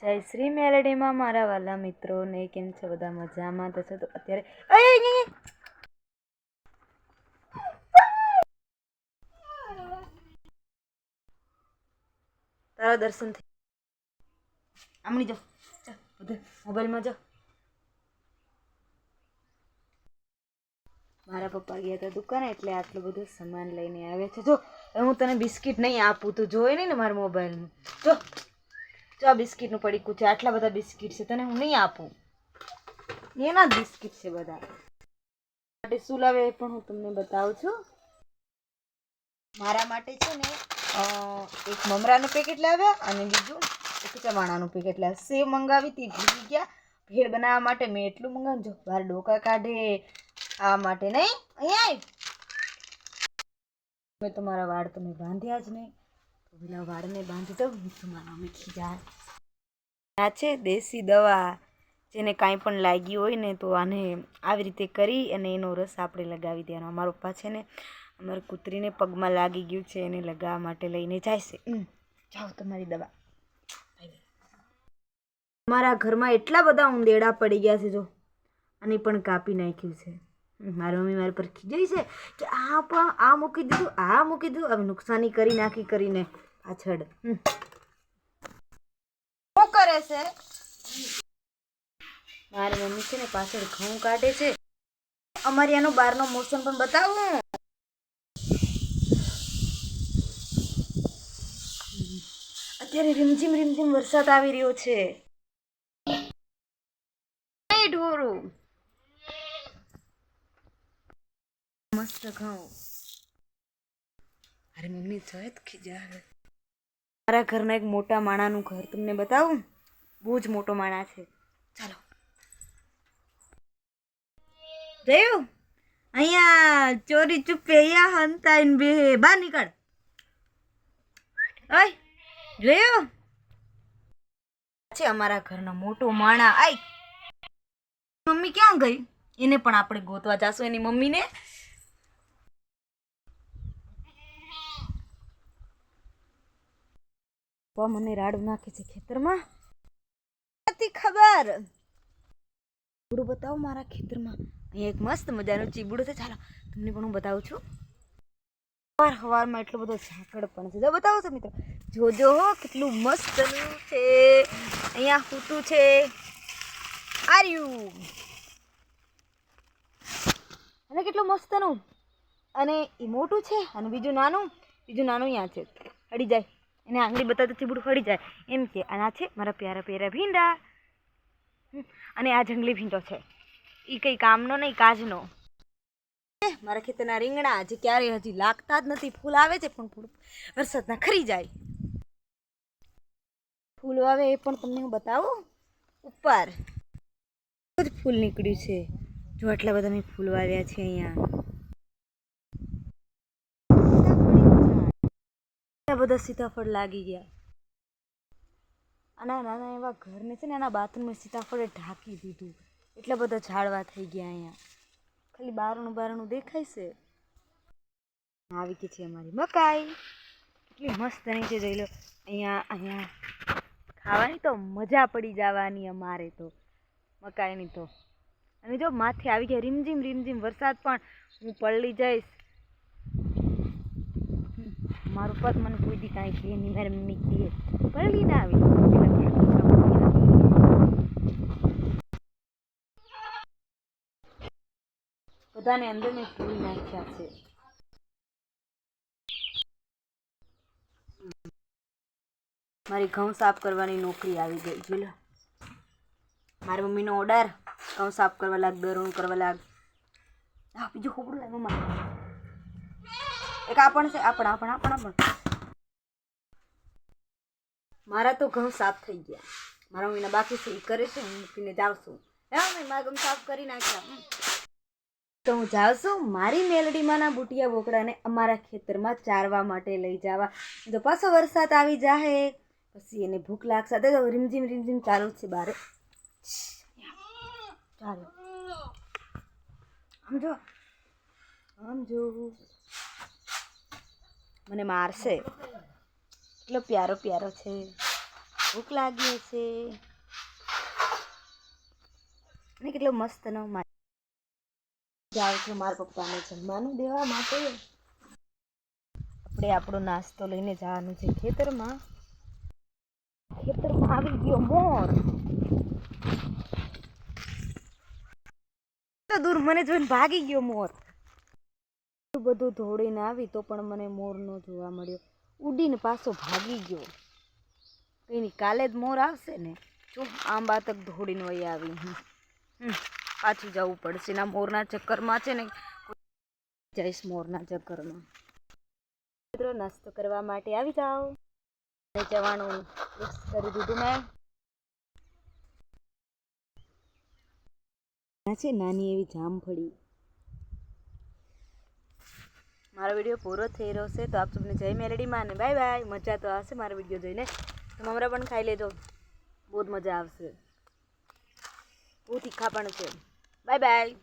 જય શ્રી મેલડીમાં મારા વાલા મિત્રો ને કેમ છો બધા મજામાં તો છો તો અત્યારે તારા દર્શન થઈ આમણી જો બધું મોબાઈલમાં જો મારા પપ્પા ગયા હતા દુકાને એટલે આટલું બધું સામાન લઈને આવે છે. જો હું તને બિસ્કિટ નહીં આપું તું જોઈ નહીં ને મારા મોબાઈલમાં જો આ બિસ્કિટનું પડીકું છે. આટલા બધા બિસ્કિટ છે તને હું નહીં આપું. એના જ બિસ્કિટ છે બધા. માટે શું લાવે એ પણ હું તમને બતાવું છું. મારા માટે છે ને એક મમરાનું પેકેટ લાવ્યા અને બીજું એક ચવાણાનું પેકેટ લાવ્યા. સેવ મંગાવી હતી ભૂલી ગયા. ભેળ બનાવવા માટે મેં એટલું મંગાવ્યું. જો બહાર ડોકા કાઢે આ માટે નહીં. અહીંયા મેં તમારા વાળ તો મેં બાંધ્યા જ નહીં. પેલા વાળને બાંધી દઉં તમારા મીઠી જાય. આ છે દેશી દવા. જેને કાંઈ પણ લાગ્યું હોય ને તો આને આવી રીતે કરી અને એનો રસ આપણે લગાવી દેવાનો. અમારા પપ્પા છે ને અમારી કૂતરીને પગમાં લાગી ગયું છે એને લગાવવા માટે લઈને જાય છે. જાઓ તમારી દવા. અમારા ઘરમાં એટલા બધા ઉંદેડા પડી ગયા છે. જો આને પણ કાપી નાખ્યું છે. મારી મમ્મી મારી પર ખીજાઈ છે કે આ પણ આ મૂકી દીધું હવે નુકસાની કરી નાખી કરીને પાછળ શું કરે છે. મારી મમ્મી છે ને પાછળ ઘઉં કાઢે છે. અમારી આનો બહારનો મોસમ પણ બતાવું. અત્યારે રીમઝીમ વરસાદ આવી રહ્યો છે. ઢોરું મસ્ત ઘઉં. અરે મમ્મી જત ખીજા. મારા ઘરના એક મોટા માણાનું ઘર તમને બતાવું. બહુ જ મોટો માણા છે. ચાલો જોયું અહીંયા ચોરી ચૂપે અહીંયા હંતાઈને બે બહાર નીકળ. ઓય જોયું છે અમારા ઘરનો મોટો માણા. આય મમ્મી ક્યાં ગઈ? એને પણ આપણે ગોતવા જાશું એની મમ્મીને. મને રાડું નાખે છે ખેતરમાં. નથી ખબર. ચીબડું બતાવો મારા ખેતરમાં. અહીંયા એક મસ્ત મજાનું ચીબડું છે. ચાલો તમને પણ હું બતાવું છું. સવારમાં એટલો બધો ઝાકળ પણ છે. જો બતાવો છો મિત્રો. જોજો હો કેટલું મસ્તનું છે. અહીંયા ફૂટું છે. આર્યું અને કેટલું મસ્તનું. અને એ મોટું છે અને બીજું નાનું અહીંયા છે. અડી જાય એને આંગળી બતાવતા ચીબડું ફળી જાય એમ કે. અને આ છે મારા પ્યારા ભીંડા. અને આ જંગલી ભીંડો છે. એ કંઈ કામનો નહીં કાજનો. મારા ખેતરના રીંગણા હજી ક્યારે હજી લાગતા જ નથી. ફૂલ આવે છે પણ ફૂલ વરસાદના ખરી જાય. ફૂલ આવે એ પણ તમને હું બતાવું. ઉપર જ ફૂલ નીકળ્યું છે. જો આટલા બધા મેં ફૂલ વાવ્યા છે અહીંયા. બધા સીતાફળ લાગી ગયા. અને નાના એવા ઘરને છે ને એના બાથરૂમમાં સીતાફળે ઢાંકી દીધું. એટલા બધા ઝાડવા થઈ ગયા અહીંયા. ખાલી બારણું દેખાય છે. આવી ગઈ છે અમારી મકાઈ. કેટલી મસ્ત નીચે જોઈ લો. અહીંયા ખાવાની તો મજા પડી જવાની અમારે તો મકાઈની તો. અને જો માથે આવી ગયા રીમઝીમ વરસાદ પણ. હું પલળી જઈશ. મારું પગ મને કોઈ દી કાંઈ કહે નહીં. મારી મમ્મી કહે પલળી ના આવી. બધાને અંદર મેં ફૂલ નાખ્યા છે. મારી ઘઉં સાફ કરવાની નોકરી આવી ગઈ. જોઈ લો મારી મમ્મીનો ઓર્ડર. ઘઉં સાફ કરવા લાગ, દરણું કરવા લાગ. હા બીજું ખોબડું લાગ મમ્મા. એક આપણ છે. આપણ મારા તો ઘઉં સાફ થઈ ગયા. મારા મમ્મીના બાકી છે એ કરે છે. હું મૂકીને જાઉં છું. મારા ઘઉં સાફ કરી નાખ્યા. તો હું જાઉં છું મારી મેલડીમાંના બુટિયા બોકડાને અમારા ખેતરમાં ચારવા માટે લઈ જવા. તો પાછો વરસાદ આવી જાહે પછી એને ભૂખ લાગશે. તો રીમઝીમ ચાલુ છે બારે. ચાલો આમ જો મને મારશે. એટલો પ્યારો છે. ભૂખ લાગી હશે. અને કેટલો મસ્ત ન જાવ છો મારા પપ્પાને જમવાનું દેવા માટે. આપણે આપણો નાસ્તો લઈને જવાનું છે ખેતરમાં. ખેતરમાં આવી ગયો મોર. તો દૂર મને જોઈને ભાગી ગયો મોર. બધું દોડીને આવી તો પણ મને મોર ન જોવા મળ્યો. ઉડીને પાછો ભાગી ગયો. કઈ નહીં, કાલે જ મોર આવશે ને. જો આંબા તક દોડીને વહી આવી. પાછું જવું પડશે. ના મોરના ચક્કરમાં છે ને જઈશ મોરના ચક્કરમાં. મિત્રો નાસ્તો કરવા માટે આવી જાઓ. ચવાણું મિક્સ કરી દીધું મેં. છે નાની એવી જામફળી. મારો વિડીયો પૂરો થઈ રહ્યો છે તો આપ સૌને જય મેલડીમાં અને બાય બાય. મજા તો આવશે મારો વિડીયો જોઈને. તો મમરા પણ ખાઈ લેજો, બહુ જ મજા આવશે. બહુ તીખા પણ છે. Bye bye.